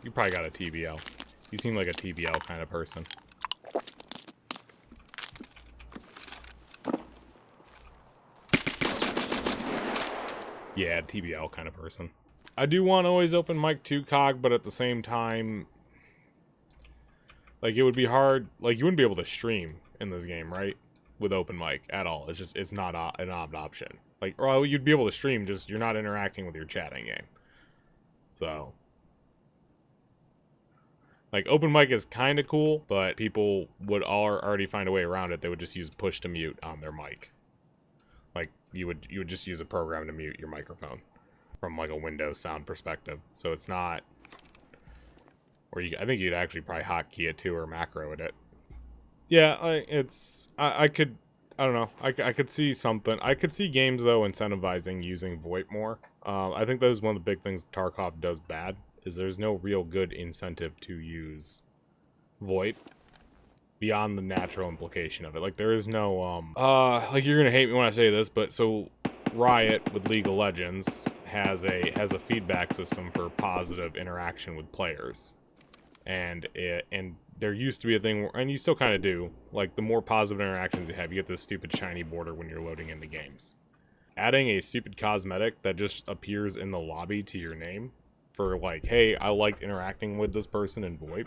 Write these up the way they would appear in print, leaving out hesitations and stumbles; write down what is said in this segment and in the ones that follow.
You probably got a TBL. You seem like a TBL kind of person. Yeah, TBL kind of person. I do want to always open mic too, Cog, but at the same time, like, it would be hard. Like, you wouldn't be able to stream in this game, right? With open mic at all. It's just, it's not an option. Like, well, you'd be able to stream, just you're not interacting with your chatting game. So, like, open mic is kind of cool, but people would already find a way around it. They would just use push to mute on their mic. Like, you would just use a program to mute your microphone from, like, a Windows sound perspective. So it's not, or I think you'd actually probably hotkey it too, or macro it. Yeah, I could, I don't know, I could see something. I could see games, though, incentivizing using VoIP more. I think that is one of the big things Tarkov does bad, is there's no real good incentive to use VoIP beyond the natural implication of it. Like, there is no, like, you're gonna hate me when I say this, but so Riot with League of Legends has a feedback system for positive interaction with players. And there used to be a thing, and you still kind of do, like, the more positive interactions you have, you get this stupid shiny border when you're loading into games. Adding a stupid cosmetic that just appears in the lobby to your name for, like, hey, I liked interacting with this person in VoIP,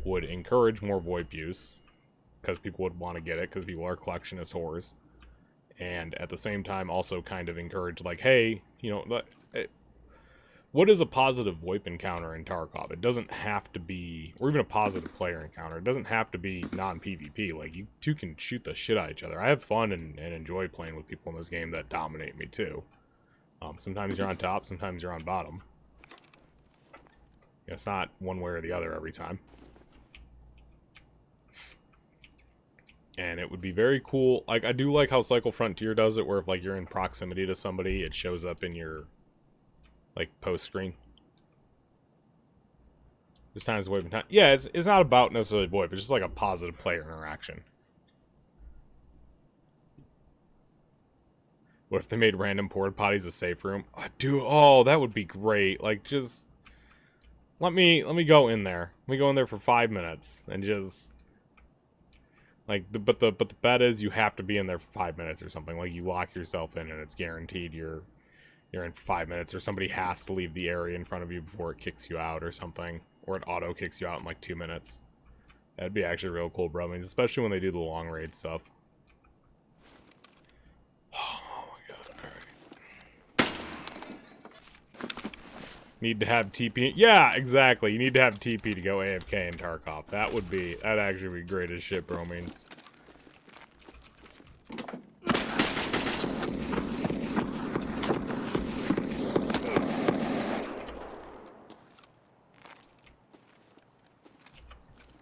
would encourage more VoIP use, because people would want to get it, because people are collectionist whores. And at the same time, also kind of encourage, like, hey, you know, what is a positive VoIP encounter in Tarkov? It doesn't have to be, or even a positive player encounter, it doesn't have to be non-PvP. Like, you two can shoot the shit out of each other. I have fun and enjoy playing with people in this game that dominate me, too. Sometimes you're on top, sometimes you're on bottom. It's not one way or the other every time. And it would be very cool. Like, I do like how Cycle Frontier does it, where if, like, you're in proximity to somebody, it shows up in your, like, post screen. This time's VoIP and time. Yeah, it's not about necessarily VoIP. It's just like a positive player interaction. What if they made random porta potties a safe room? Oh, that would be great. Like, just let me go in there. Let me go in there for 5 minutes and just, like, but the bet is you have to be in there for 5 minutes or something. Like, you lock yourself in and it's guaranteed you're in for 5 minutes, or somebody has to leave the area in front of you before it kicks you out or something, or it auto kicks you out in like 2 minutes. That'd be actually real cool, bro. I mean, especially when they do the long raid stuff. Oh my god! All right. Need to have TP. Yeah, exactly. You need to have TP to go AFK in Tarkov. That'd actually be great as shit, bro. Means.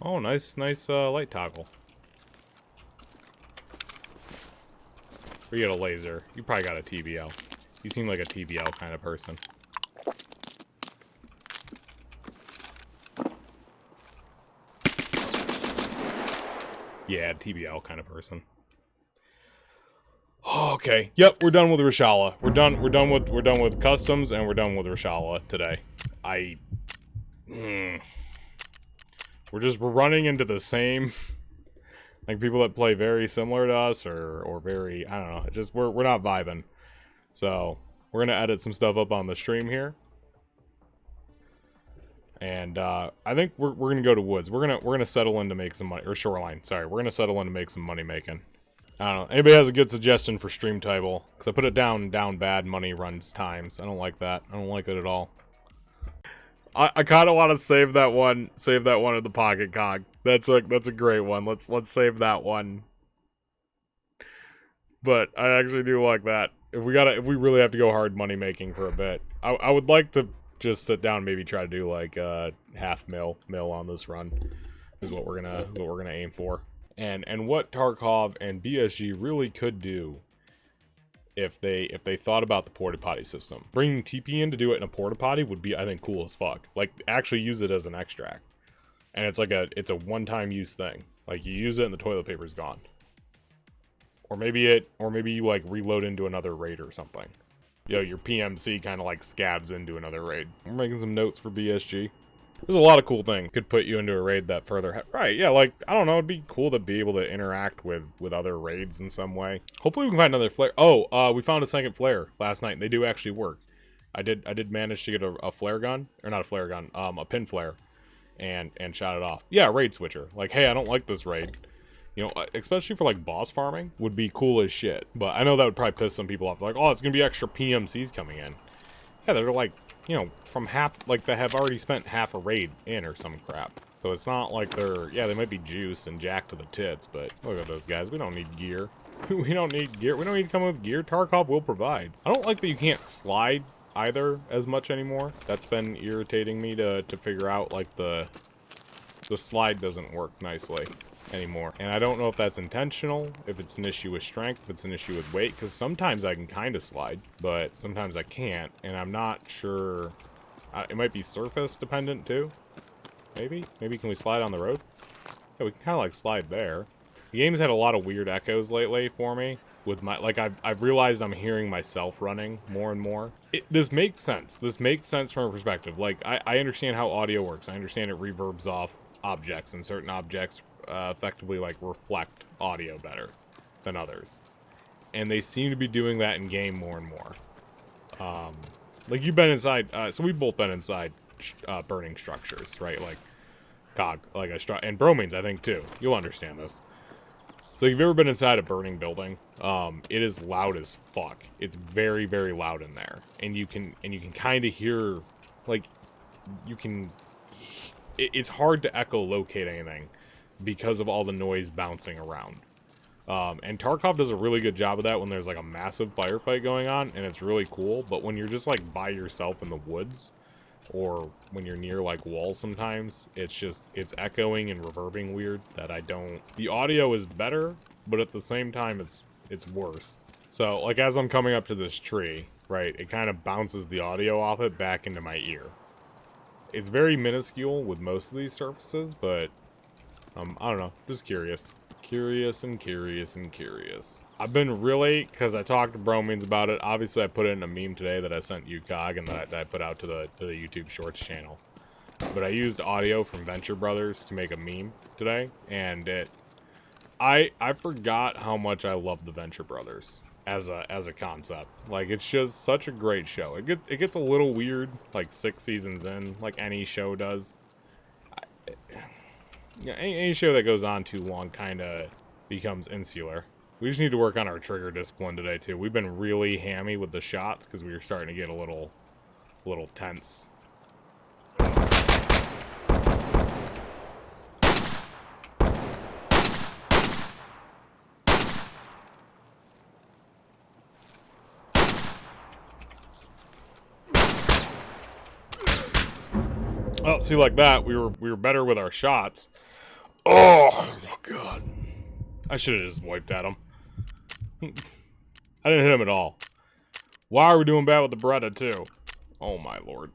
Oh, nice light toggle. Or you got a laser. You probably got a TBL. You seem like a TBL kind of person. Yeah, TBL kind of person. Oh, okay. Yep, we're done with Reshala. We're done with customs, and we're done with Reshala today. We're running into the same, like, people that play very similar to us, or very, I don't know, it's just, we're not vibing. So, we're gonna edit some stuff up on the stream here. And, I think we're gonna go to woods. We're gonna settle in to make some money, or shoreline, sorry. We're gonna settle in to make some money making. I don't know, anybody has a good suggestion for stream title? Because I put it down bad, money runs times. I don't like that. I don't like it at all. I kind of want to save that one in the pocket, Cog. That's a great one. Let's save that one. But I actually do like that. If we really have to go hard money making for a bit, I would like to just sit down and maybe try to do like half mil on this run. Is what we're gonna aim for. And what Tarkov and BSG really could do, if they thought about the porta potty system. Bringing TP in to do it in a porta potty would be, I think, cool as fuck. Like, actually use it as an extract. And it's like it's a one-time use thing. Like, you use it and the toilet paper's gone. Or maybe you like reload into another raid or something. Yo, your PMC kind of like scabs into another raid. We're making some notes for BSG. There's a lot of cool things could put you into a raid that further right, yeah, like, I don't know, it'd be cool to be able to interact with other raids in some way. Hopefully we can find another flare. Oh, we found a second flare last night. They do actually work. I did manage to get a flare gun, or not a flare gun, a pin flare, and shot it off. Yeah, raid switcher. Like, hey, I don't like this raid. You know, especially for like boss farming, would be cool as shit. But I know that would probably piss some people off. Like, oh, it's gonna be extra PMCs coming in. Yeah, they're like, you know, from half, like, they have already spent half a raid in or some crap. So it's not like they're, yeah, they might be juiced and jacked to the tits, but look at those guys. We don't need gear. We don't need gear. We don't need to come in with gear. Tarkov will provide. I don't like that you can't slide either as much anymore. That's been irritating me to figure out, like, the slide doesn't work nicely anymore. And I don't know if that's intentional, if it's an issue with strength, if it's an issue with weight, because sometimes I can kind of slide, but sometimes I can't, and I'm not sure. It might be surface dependent too. Maybe can we slide on the road? Yeah, we can kind of like slide there. The game's had a lot of weird echoes lately for me. With my, like, I've realized I'm hearing myself running more and more. This makes sense. This makes sense from a perspective. Like, I understand how audio works. I understand it reverbs off objects, and certain objects effectively like reflect audio better than others, and they seem to be doing that in game more and more. Like, you've been inside, so we've both been inside burning structures, right? Like and bromines, I think too. You'll understand this. So if you've ever been inside a burning building, it is loud as fuck. It's very, very loud in there, and you can kind of hear, like, it's hard to echolocate anything because of all the noise bouncing around. And Tarkov does a really good job of that when there's like a massive firefight going on, and it's really cool. But when you're just like by yourself in the woods, or when you're near like walls sometimes, it's echoing and reverbing weird that I don't... The audio is better, but at the same time it's worse. So like as I'm coming up to this tree, right, it kind of bounces the audio off it back into my ear. It's very minuscule with most of these surfaces, but I don't know, just curious. Curious. I've been really, because I talked to Bromines about it. Obviously, I put it in a meme today that I sent you, Cog, and that I put out to the YouTube Shorts channel. But I used audio from Venture Brothers to make a meme today, and I forgot how much I love the Venture Brothers as a concept. Like, it's just such a great show. It gets a little weird, like 6 seasons in, like any show does. Yeah, any show that goes on too long kind of becomes insular. We just need to work on our trigger discipline today too. We've been really hammy with the shots because we were starting to get a little tense. Well, see, like that, we were better with our shots. Oh my god. I should have just wiped at him. I didn't hit him at all. Why are we doing bad with the Beretta too? Oh my lord.